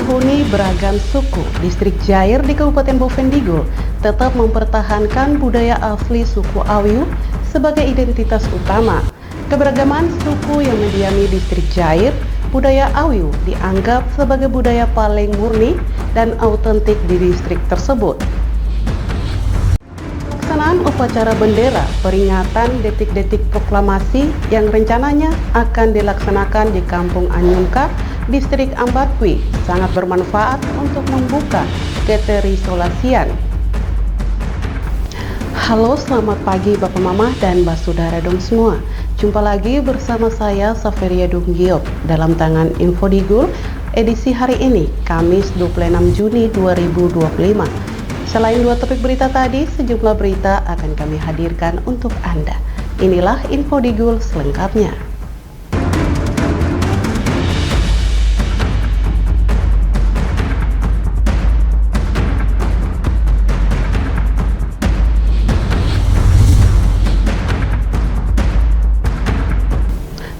dihuni beragam suku, distrik Jair di Kabupaten Bovendigul tetap mempertahankan budaya asli suku Awiu sebagai identitas utama. Keberagaman suku yang mendiami distrik Jair, budaya Awiu dianggap sebagai budaya paling murni dan autentik di distrik tersebut. Pelaksanaan upacara bendera peringatan detik-detik proklamasi yang rencananya akan dilaksanakan di Kampung Anyungka, Distrik Ambatwi sangat bermanfaat untuk membuka keterisolasian. Halo, selamat pagi Bapak Mama dan Basudara dong semua. Jumpa lagi bersama saya Saferia Dunggiop dalam Tangan Infodigul edisi hari ini, Kamis 26 Juni 2025. Selain dua topik berita tadi, sejumlah berita akan kami hadirkan untuk Anda. Inilah Infodigul selengkapnya.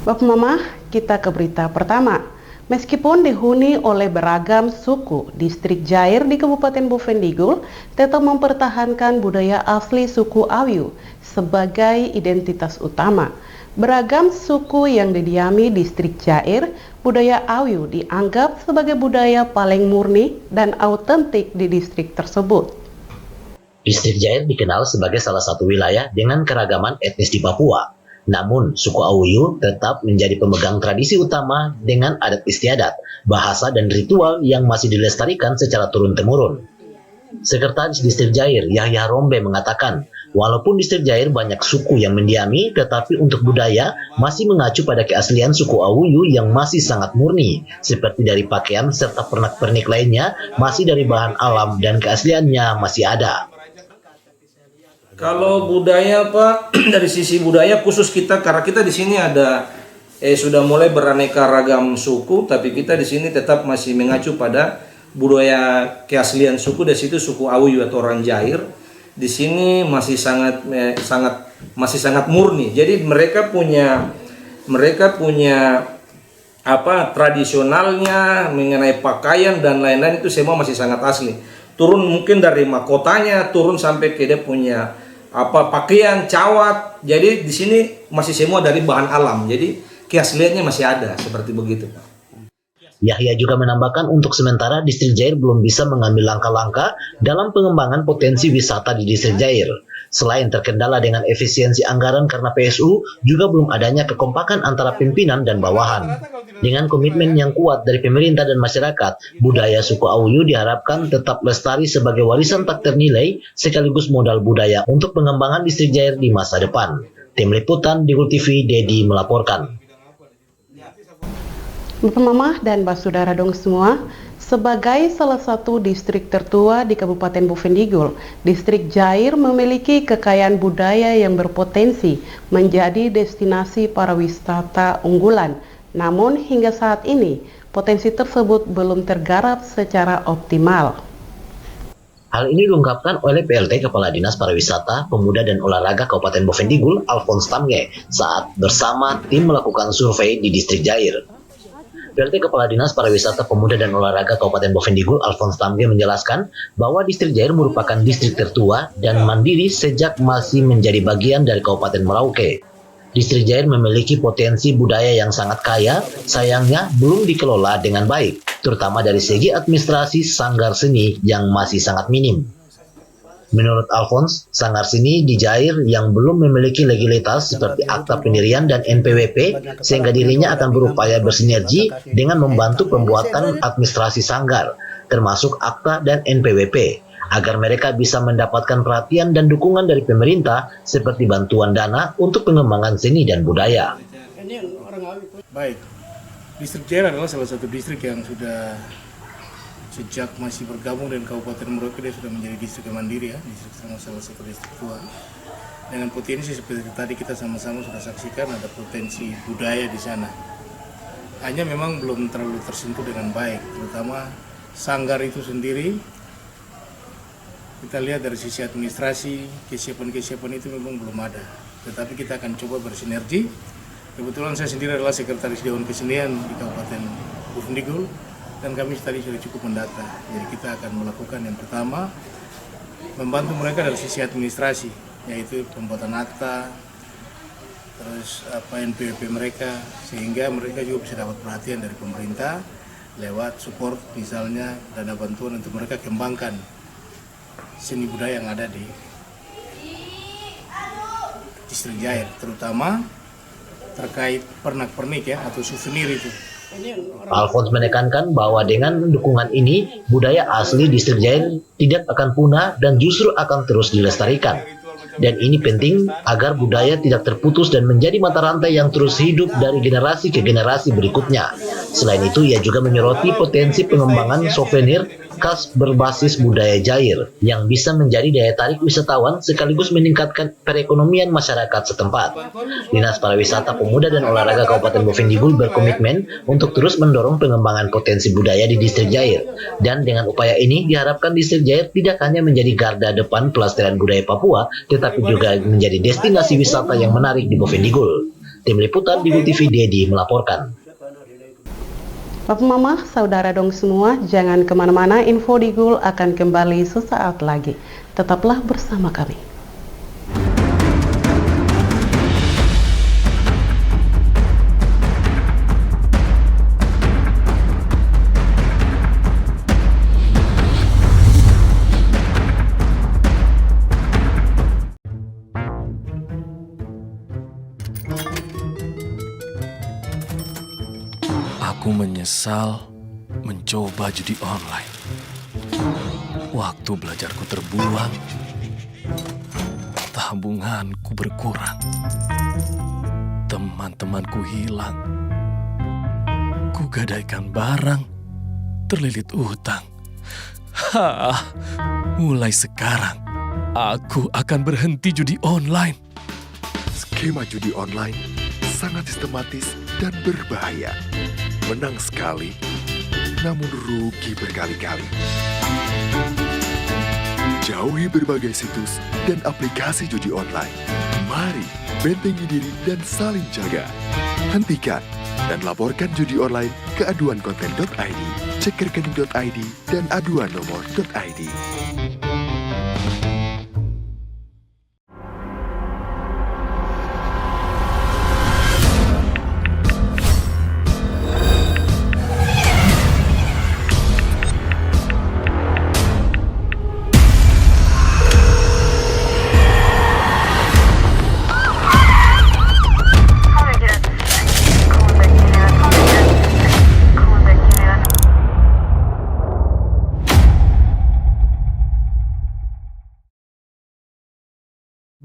Bapak Mama, kita ke berita pertama. Meskipun dihuni oleh beragam suku, distrik Jair di Kabupaten Bovendigul tetap mempertahankan budaya asli suku Awiu sebagai identitas utama. Beragam suku yang didiami distrik Jair, budaya Awiu dianggap sebagai budaya paling murni dan autentik di distrik tersebut. Distrik Jair dikenal sebagai salah satu wilayah dengan keragaman etnis di Papua. Namun, suku Awiu tetap menjadi pemegang tradisi utama dengan adat istiadat, bahasa dan ritual yang masih dilestarikan secara turun-temurun. Sekretaris Distrik Jair, Yahya Rombe mengatakan, walaupun Distrik Jair banyak suku yang mendiami, tetapi untuk budaya masih mengacu pada keaslian suku Awiu yang masih sangat murni, seperti dari pakaian serta pernak-pernik lainnya masih dari bahan alam dan keasliannya masih ada. Kalau budaya Pak, dari sisi budaya khusus kita, karena kita di sini ada sudah mulai beraneka ragam suku, tapi kita di sini tetap masih mengacu pada budaya keaslian suku. Dari situ suku Awiu atau orang Jair di sini masih sangat murni. Jadi mereka punya tradisionalnya mengenai pakaian dan lain-lain, itu semua masih sangat asli. Turun mungkin dari mahkotanya, turun sampai ke dia punya pakaian, cawat. Jadi di sini masih semua dari bahan alam. Jadi keasliannya masih ada seperti begitu, Pak. Yahya juga menambahkan untuk sementara Distrik Jair belum bisa mengambil langkah-langkah dalam pengembangan potensi wisata di Distrik Jair. Selain terkendala dengan efisiensi anggaran karena PSU, juga belum adanya kekompakan antara pimpinan dan bawahan. Dengan komitmen yang kuat dari pemerintah dan masyarakat, budaya suku Awiu diharapkan tetap lestari sebagai warisan tak ternilai sekaligus modal budaya untuk pengembangan Distrik Jair di masa depan. Tim Liputan Digul TV, Dedi melaporkan. Bapak Mama dan Basudara dong semua, sebagai salah satu distrik tertua di Kabupaten Bovendigul, Distrik Jair memiliki kekayaan budaya yang berpotensi menjadi destinasi pariwisata unggulan. Namun hingga saat ini, potensi tersebut belum tergarap secara optimal. Hal ini diungkapkan oleh PLT Kepala Dinas Pariwisata, Pemuda dan Olahraga Kabupaten Bovendigul, Alphonse Tamge, saat bersama tim melakukan survei di Distrik Jair. PLT Kepala Dinas Pariwisata, Pemuda dan Olahraga Kabupaten Bovendigul, Alphonse Tamge menjelaskan bahwa Distrik Jair merupakan distrik tertua dan mandiri sejak masih menjadi bagian dari Kabupaten Merauke. Distrik Jair memiliki potensi budaya yang sangat kaya, sayangnya belum dikelola dengan baik, terutama dari segi administrasi sanggar seni yang masih sangat minim. Menurut Alphonse, sanggar seni di Jair yang belum memiliki legalitas seperti akta pendirian dan NPWP, sehingga dirinya akan berupaya bersinergi dengan membantu pembuatan administrasi sanggar, termasuk akta dan NPWP, agar mereka bisa mendapatkan perhatian dan dukungan dari pemerintah seperti bantuan dana untuk pengembangan seni dan budaya. Baik, Distrik Jair adalah salah satu distrik yang sudah sejak masih bergabung dengan Kabupaten Merauke, dia sudah menjadi distrik yang mandiri ya, salah satu distrik tua. Dengan potensi seperti tadi kita sama-sama sudah saksikan, ada potensi budaya di sana. Hanya memang belum terlalu tersentuh dengan baik, terutama sanggar itu sendiri. Kita lihat dari sisi administrasi, kesiapan itu memang belum ada. Tetapi kita akan coba bersinergi. Kebetulan saya sendiri adalah Sekretaris Dewan Kesenian di Kabupaten Bovendigul. dan kami tadi sudah cukup mendata. Jadi kita akan melakukan yang pertama, membantu mereka dari sisi administrasi, yaitu pembuatan akta, terus NPWP mereka, sehingga mereka juga bisa dapat perhatian dari pemerintah lewat support, misalnya dana bantuan untuk mereka kembangkan seni budaya yang ada di Distrik Jair, terutama terkait pernak-pernik ya, atau souvenir itu. Alphonse menekankan bahwa dengan dukungan ini, budaya asli Distrik Jair tidak akan punah dan justru akan terus dilestarikan. Dan ini penting agar budaya tidak terputus dan menjadi mata rantai yang terus hidup dari generasi ke generasi berikutnya. Selain itu, ia juga menyoroti potensi pengembangan souvenir khas berbasis budaya Jair yang bisa menjadi daya tarik wisatawan sekaligus meningkatkan perekonomian masyarakat setempat. Dinas Pariwisata Pemuda dan Olahraga Kabupaten Bovendigul berkomitmen untuk terus mendorong pengembangan potensi budaya di Distrik Jair. Dan dengan upaya ini diharapkan Distrik Jair tidak hanya menjadi garda depan pelestarian budaya Papua, tetapi juga menjadi destinasi wisata yang menarik di Bovendigul. Tim Liputan Digul TV Dedi melaporkan. Bapak Mama, saudara dong semua, jangan kemana-mana, info Digul akan kembali sesaat lagi. Tetaplah bersama kami. Aku menyesal mencoba judi online. Waktu belajarku terbuang, tabunganku berkurang, teman-temanku hilang, kugadaikan barang, terlilit utang. Mulai sekarang, aku akan berhenti judi online. Skema judi online sangat sistematis dan berbahaya. Menang sekali, namun rugi berkali-kali. Jauhi berbagai situs dan aplikasi judi online. Mari bentengi diri dan saling jaga. Hentikan dan laporkan judi online ke aduankonten.id, cekrekening.id, dan aduannomor.id.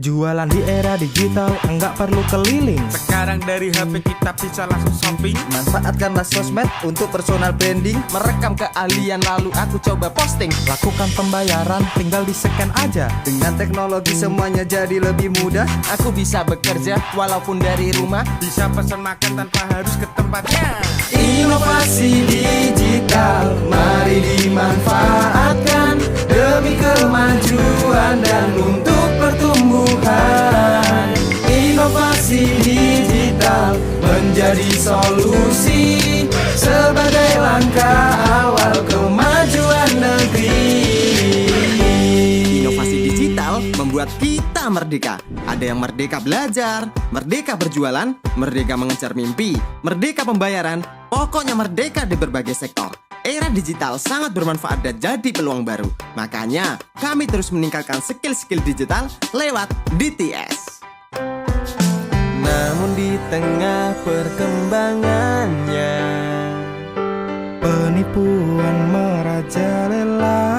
Jualan di era digital, enggak perlu keliling. Sekarang dari HP kita bisa langsung shopping. Manfaatkanlah sosmed untuk personal branding. Merekam keahlian lalu aku coba posting. Lakukan pembayaran, tinggal di-scan aja. Dengan teknologi semuanya jadi lebih mudah. Aku bisa bekerja walaupun dari rumah. Bisa pesan makan tanpa harus ke tempatnya. Inovasi digital, mari dimanfaatkan demi kemajuan dan untuk pertumbuhan. Inovasi digital menjadi solusi sebagai langkah awal kemajuan negeri. Inovasi digital membuat kita merdeka. Ada yang merdeka belajar, merdeka berjualan, merdeka mengejar mimpi, merdeka pembayaran, pokoknya merdeka di berbagai sektor. Era digital sangat bermanfaat dan jadi peluang baru. Makanya, kami terus meningkatkan skill-skill digital lewat DTS. Namun di tengah perkembangannya, penipuan merajalela.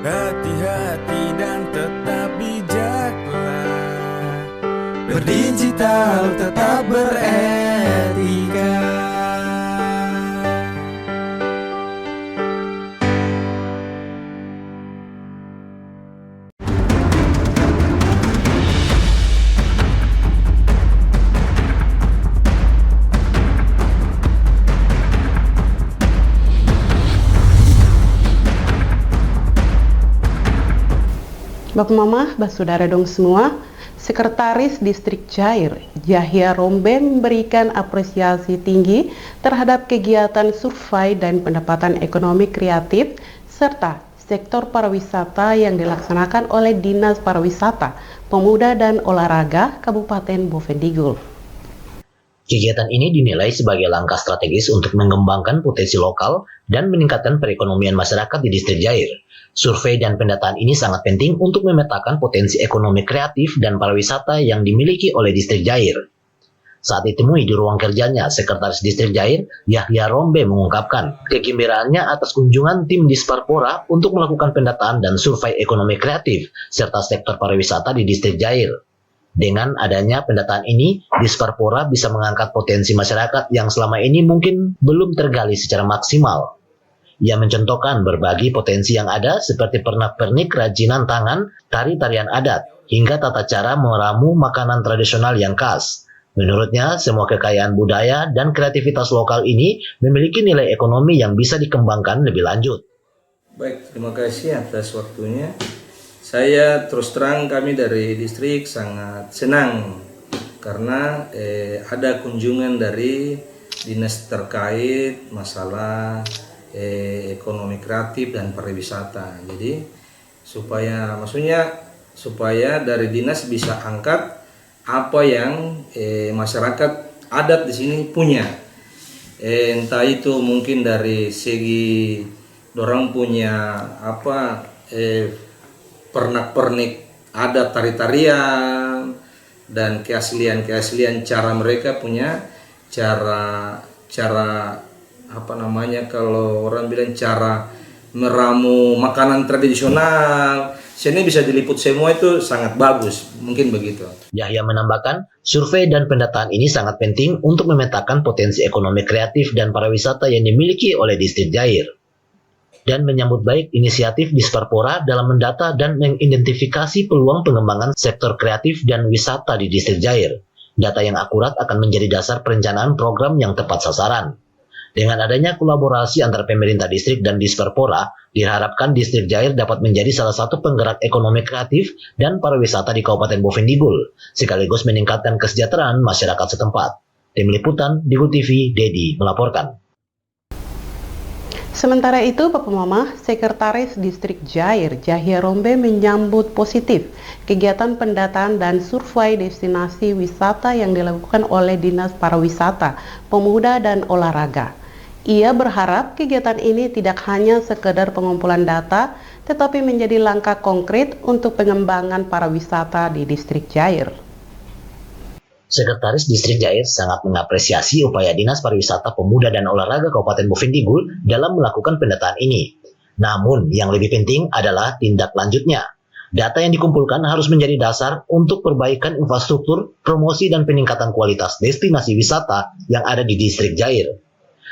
Hati-hati dan tetap bijaklah. Berdigital tetap beretika. Bapak Mama, saudara dong semua, Sekretaris Distrik Jair, Yahya Rombe, memberikan apresiasi tinggi terhadap kegiatan survei dan pendapatan ekonomi kreatif serta sektor pariwisata yang dilaksanakan oleh Dinas Pariwisata, Pemuda dan Olahraga Kabupaten Bovendigul. Kegiatan ini dinilai sebagai langkah strategis untuk mengembangkan potensi lokal dan meningkatkan perekonomian masyarakat di Distrik Jair. Survei dan pendataan ini sangat penting untuk memetakan potensi ekonomi kreatif dan pariwisata yang dimiliki oleh Distrik Jair. Saat ditemui di ruang kerjanya, Sekretaris Distrik Jair, Yahya Rombe, mengungkapkan kegembiraannya atas kunjungan tim Disparpora untuk melakukan pendataan dan survei ekonomi kreatif serta sektor pariwisata di Distrik Jair. Dengan adanya pendataan ini, Disparpora bisa mengangkat potensi masyarakat yang selama ini mungkin belum tergali secara maksimal. Ia mencontohkan berbagai potensi yang ada seperti pernak-pernik kerajinan tangan, tari-tarian adat, hingga tata cara meramu makanan tradisional yang khas. Menurutnya, semua kekayaan budaya dan kreativitas lokal ini memiliki nilai ekonomi yang bisa dikembangkan lebih lanjut. Baik, terima kasih atas waktunya. Saya terus terang kami dari distrik sangat senang karena ada kunjungan dari dinas terkait masalah ekonomi kreatif dan pariwisata. Jadi supaya dari dinas bisa angkat apa yang masyarakat adat di sini punya. Entah itu mungkin dari segi dorang punya pernak-pernik adat, tari-tarian dan keaslian cara mereka punya cara kalau orang bilang cara meramu makanan tradisional. Sini bisa diliput semua, itu sangat bagus, mungkin begitu. Yahya menambahkan, survei dan pendataan ini sangat penting untuk memetakan potensi ekonomi kreatif dan pariwisata yang dimiliki oleh Distrik Jair, dan menyambut baik inisiatif Disparpora dalam mendata dan mengidentifikasi peluang pengembangan sektor kreatif dan wisata di Distrik Jair. Data yang akurat akan menjadi dasar perencanaan program yang tepat sasaran. Dengan adanya kolaborasi antara pemerintah distrik dan Disparpora, diharapkan Distrik Jair dapat menjadi salah satu penggerak ekonomi kreatif dan pariwisata di Kabupaten Bovendigul, sekaligus meningkatkan kesejahteraan masyarakat setempat. Tim Liputan, Digul TV, Dedi melaporkan. Sementara itu, Bapak Mama, Sekretaris Distrik Jair, Yahya Rombe, menyambut positif kegiatan pendataan dan survei destinasi wisata yang dilakukan oleh Dinas Pariwisata, Pemuda dan Olahraga. Ia berharap kegiatan ini tidak hanya sekedar pengumpulan data, tetapi menjadi langkah konkret untuk pengembangan pariwisata di Distrik Jair. Sekretaris Distrik Jair sangat mengapresiasi upaya Dinas Pariwisata, Pemuda dan Olahraga Kabupaten Bovendigul dalam melakukan pendataan ini. Namun, yang lebih penting adalah tindak lanjutnya. Data yang dikumpulkan harus menjadi dasar untuk perbaikan infrastruktur, promosi dan peningkatan kualitas destinasi wisata yang ada di Distrik Jair.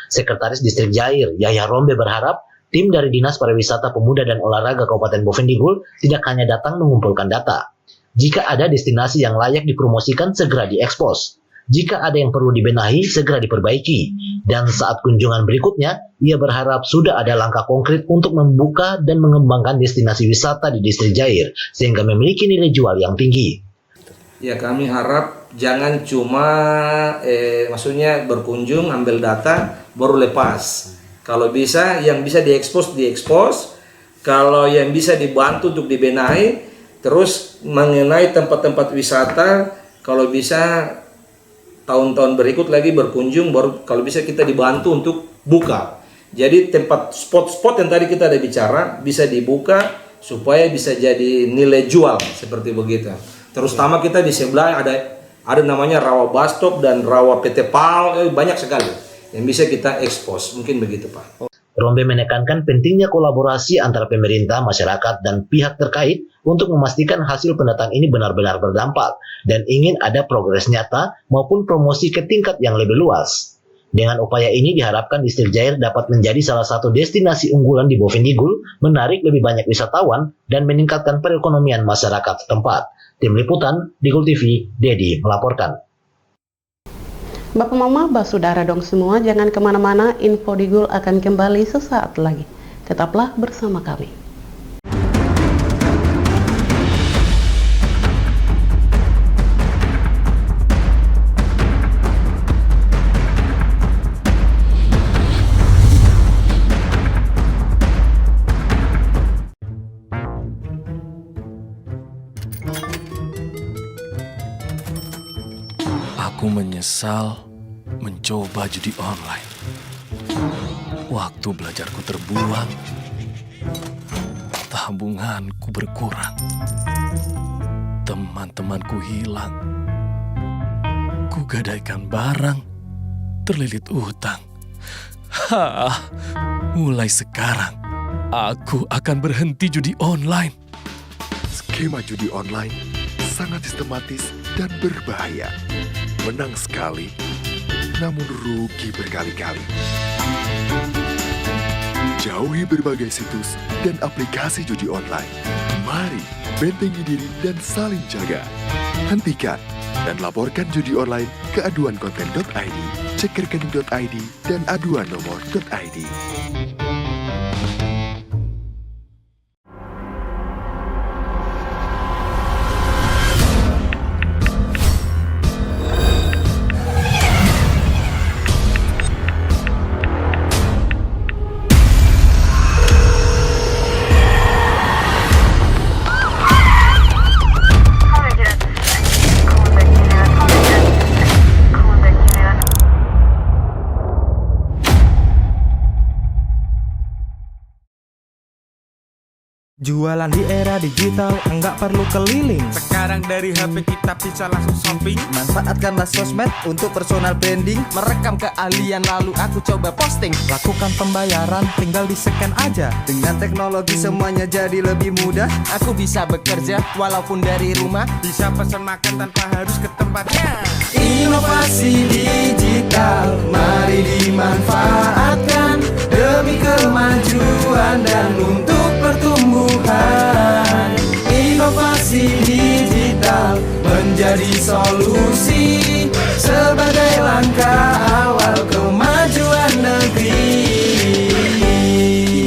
Sekretaris Distrik Jair, Yahya Rombe, berharap tim dari Dinas Pariwisata, Pemuda dan Olahraga Kabupaten Bovendigul tidak hanya datang mengumpulkan data. Jika ada destinasi yang layak dipromosikan, segera diekspos. Jika ada yang perlu dibenahi, segera diperbaiki. Dan saat kunjungan berikutnya, ia berharap sudah ada langkah konkret untuk membuka dan mengembangkan destinasi wisata di Distrik Jair, sehingga memiliki nilai jual yang tinggi. Ya, kami harap jangan cuma maksudnya berkunjung, ambil data, baru lepas. Kalau bisa, yang bisa diekspos. Kalau yang bisa dibantu untuk dibenahi. Terus mengenai tempat-tempat wisata, kalau bisa tahun-tahun berikut lagi berkunjung, baru kalau bisa kita dibantu untuk buka. Jadi tempat spot-spot yang tadi kita ada bicara bisa dibuka supaya bisa jadi nilai jual seperti begitu. Terutama kita di sebelah ada namanya Rawa Bastop dan Rawa PT PAL, banyak sekali yang bisa kita ekspos, mungkin begitu Pak. Rombe menekankan pentingnya kolaborasi antara pemerintah, masyarakat, dan pihak terkait untuk memastikan hasil pendataan ini benar-benar berdampak dan ingin ada progres nyata maupun promosi ke tingkat yang lebih luas. Dengan upaya ini diharapkan Distrik Jair dapat menjadi salah satu destinasi unggulan di Bovendigul, menarik lebih banyak wisatawan, dan meningkatkan perekonomian masyarakat setempat. Tim Liputan, Digul TV, Dedi melaporkan. Bapak Mama, Basudara dong semua, jangan kemana-mana, info Digul akan kembali sesaat lagi. Tetaplah bersama kami. menyesal mencoba judi online. Waktu belajarku terbuang, tabunganku berkurang, teman-temanku hilang, kugadaikan barang, terlilit utang. Mulai sekarang, aku akan berhenti judi online. Skema judi online sangat sistematis dan berbahaya. Menang sekali, namun rugi berkali-kali. Jauhi berbagai situs dan aplikasi judi online. Mari bentengi diri dan saling jaga. Hentikan dan laporkan judi online ke aduankonten.id, cek rekening.id, dan aduan nomor.id. Jualan di era digital, enggak perlu keliling. Sekarang dari HP kita bisa langsung shopping. Manfaatkanlah sosmed untuk personal branding. Merekam keahlian lalu aku coba posting. Lakukan pembayaran, tinggal di-scan aja. Dengan teknologi semuanya jadi lebih mudah. Aku bisa bekerja walaupun dari rumah. Bisa pesan makan tanpa harus ke tempatnya. Inovasi digital, mari dimanfaatkan demi kemajuan dan untuk pertumbuhan. Inovasi digital menjadi solusi sebagai langkah awal kemajuan negeri.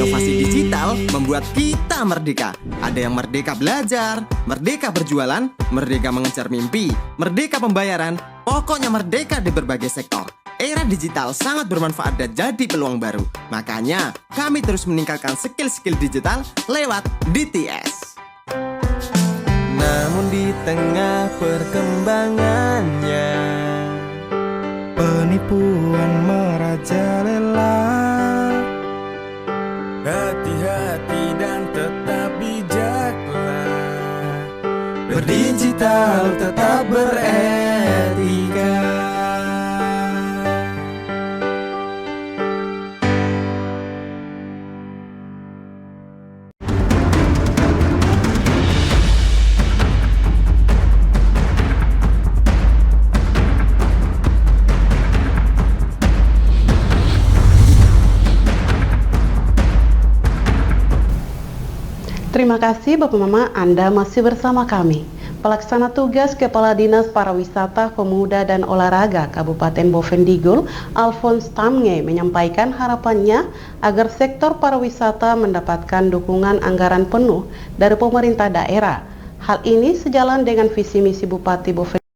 Inovasi digital membuat kita merdeka. Ada yang merdeka belajar, merdeka berjualan, merdeka mengejar mimpi, merdeka pembayaran, pokoknya merdeka di berbagai sektor. Era digital sangat bermanfaat dan jadi peluang baru. Makanya, kami terus meningkatkan skill-skill digital lewat DTS. Namun di tengah perkembangannya, penipuan merajalela. Hati-hati dan tetap bijaklah. Berdigital tetap beretika. Terima kasih Bapak Mama, Anda masih bersama kami. Pelaksana tugas Kepala Dinas Pariwisata, Pemuda dan Olahraga Kabupaten Bovendigul, Alphonse Tamnge, menyampaikan harapannya agar sektor pariwisata mendapatkan dukungan anggaran penuh dari pemerintah daerah. Hal ini sejalan dengan visi misi Bupati Bovendigul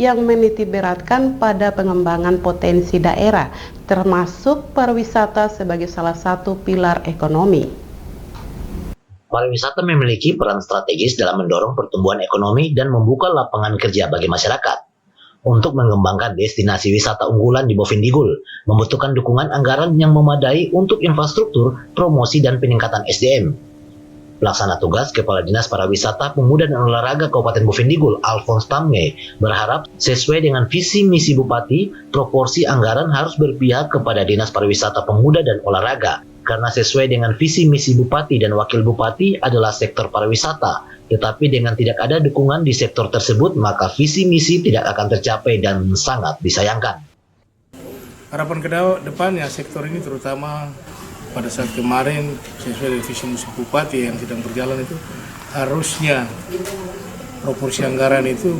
yang menitikberatkan pada pengembangan potensi daerah, termasuk pariwisata sebagai salah satu pilar ekonomi. Pariwisata memiliki peran strategis dalam mendorong pertumbuhan ekonomi dan membuka lapangan kerja bagi masyarakat. Untuk mengembangkan destinasi wisata unggulan di Bovendigul, membutuhkan dukungan anggaran yang memadai untuk infrastruktur, promosi, dan peningkatan SDM. Pelaksana tugas Kepala Dinas Pariwisata, Pemuda dan Olahraga Kabupaten Bovendigul, Alphonse Tamnge, berharap sesuai dengan visi misi Bupati, proporsi anggaran harus berpihak kepada Dinas Pariwisata, Pemuda dan Olahraga. Karena sesuai dengan visi misi Bupati dan Wakil Bupati adalah sektor pariwisata, tetapi dengan tidak ada dukungan di sektor tersebut, maka visi misi tidak akan tercapai dan sangat disayangkan. Harapan ke depannya sektor ini terutama pada saat kemarin sesuai dengan visi misi Bupati yang sedang berjalan itu harusnya proporsi anggaran itu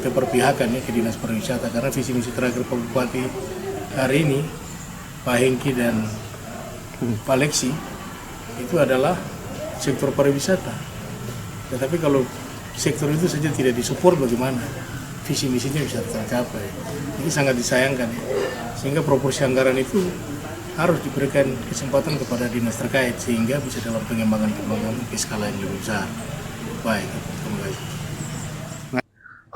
keperpihakan ya ke Dinas Pariwisata, karena visi misi terakhir Pak Bupati hari ini Pak Hengki dan Pak Leksi itu adalah sektor pariwisata. Tetapi kalau sektor itu saja tidak disupport, bagaimana visi misinya bisa tercapai? Ini sangat disayangkan ya. Sehingga proporsi anggaran itu harus diberikan kesempatan kepada dinas terkait sehingga bisa dalam pengembangan ke skala yang lebih besar. Baik, terima kasih.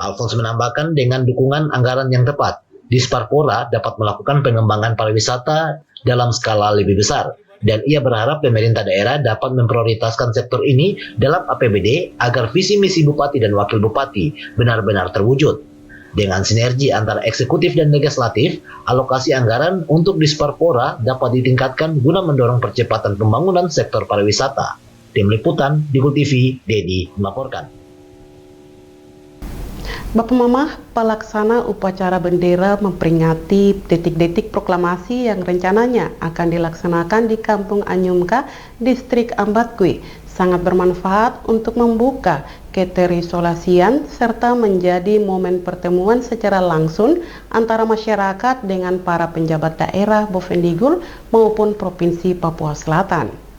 Alphonse menambahkan dengan dukungan anggaran yang tepat, Disparpora dapat melakukan pengembangan pariwisata dalam skala lebih besar. Dan ia berharap pemerintah daerah dapat memprioritaskan sektor ini dalam APBD agar visi misi bupati dan wakil bupati benar-benar terwujud. Dengan sinergi antara eksekutif dan legislatif, alokasi anggaran untuk Disparpora dapat ditingkatkan guna mendorong percepatan pembangunan sektor pariwisata. Tim Liputan, Digul TV, Dedi melaporkan. Bapak Mama, pelaksana upacara bendera memperingati detik-detik proklamasi yang rencananya akan dilaksanakan di Kampung Anyumka, Distrik Ambatkui, sangat bermanfaat untuk membuka keterisolasian serta menjadi momen pertemuan secara langsung antara masyarakat dengan para penjabat daerah Bovendigul maupun Provinsi Papua Selatan.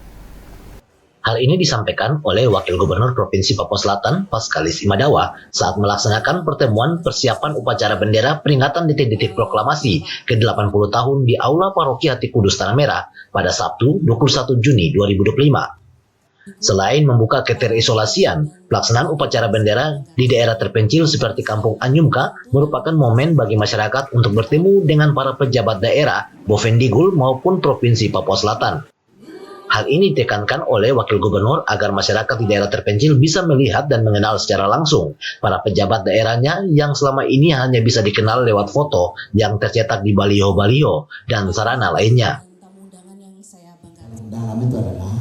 Hal ini disampaikan oleh Wakil Gubernur Provinsi Papua Selatan, Paskalis Imadawa, saat melaksanakan pertemuan persiapan upacara bendera peringatan detik-detik proklamasi ke-80 tahun di Aula Paroki Hati Kudus Tanah Merah pada Sabtu 21 Juni 2025. Selain membuka keterisolasian, pelaksanaan upacara bendera di daerah terpencil seperti Kampung Anyumka merupakan momen bagi masyarakat untuk bertemu dengan para pejabat daerah Bovendigul maupun Provinsi Papua Selatan. Hal ini ditekankan oleh Wakil Gubernur agar masyarakat di daerah terpencil bisa melihat dan mengenal secara langsung para pejabat daerahnya yang selama ini hanya bisa dikenal lewat foto yang tercetak di baliho-baliho dan sarana lainnya. Dalam itu adalah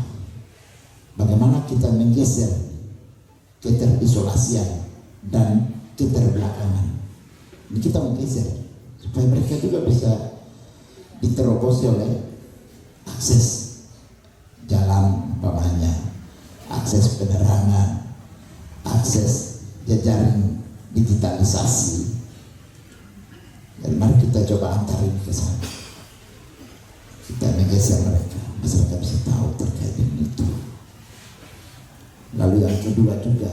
bagaimana kita menggeser keterisolasian dan keterbelakangan. Ini kita menggeser supaya mereka juga bisa diterobosi oleh akses jalan, umpamanya akses penerangan, akses jejaring digitalisasi. Dan mari kita coba antar ini ke sana. Kita menggeser mereka, masyarakat bisa tahu terkait dengan itu. Lalu yang kedua juga,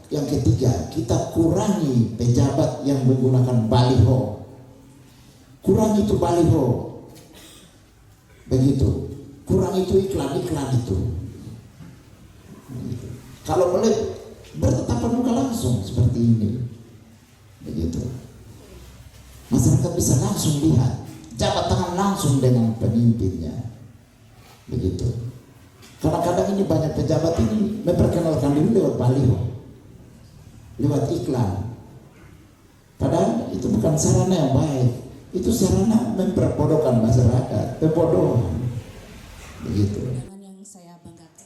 yang ketiga, kita kurangi pejabat yang menggunakan baliho. Kurangi itu baliho. Begitu. Kurangi itu iklan-iklan itu. Kalau boleh bertatapan muka langsung seperti ini. Begitu. Masyarakat bisa langsung lihat, jabat tangan langsung dengan pemimpinnya. Begitu. Kadang-kadang ini banyak pejabat ini memperkenalkan diri lewat baliho, lewat iklan. Padahal itu bukan sarana yang baik. Itu sarana memperbodohkan masyarakat, pembodohan. Begitu.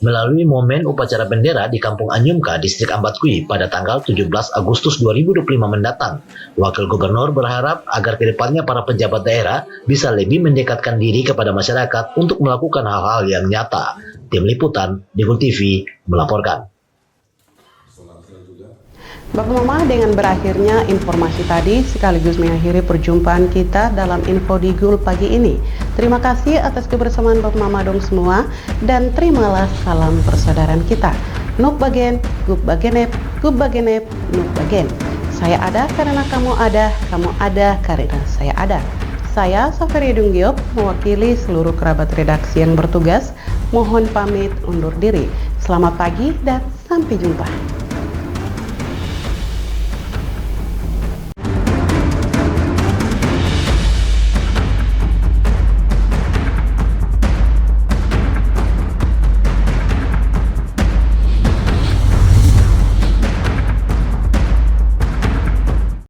Melalui momen upacara bendera di Kampung Anyumka, Distrik Ambatkui pada tanggal 17 Agustus 2025 mendatang, Wakil Gubernur berharap agar kedepannya para pejabat daerah bisa lebih mendekatkan diri kepada masyarakat untuk melakukan hal-hal yang nyata. Tim Liputan, Digul TV, melaporkan. Bapak Mama, dengan berakhirnya informasi tadi sekaligus mengakhiri perjumpaan kita dalam Info Digul pagi ini. Terima kasih atas kebersamaan Bapak Mama dong semua, dan terimalah salam persaudaraan kita. Nuk bagen, gub bagenep, nuk bagen. Saya ada karena kamu ada karena saya ada. Saya Saferia Dunggiop, mewakili seluruh kerabat redaksi yang bertugas, mohon pamit undur diri. Selamat pagi dan sampai jumpa.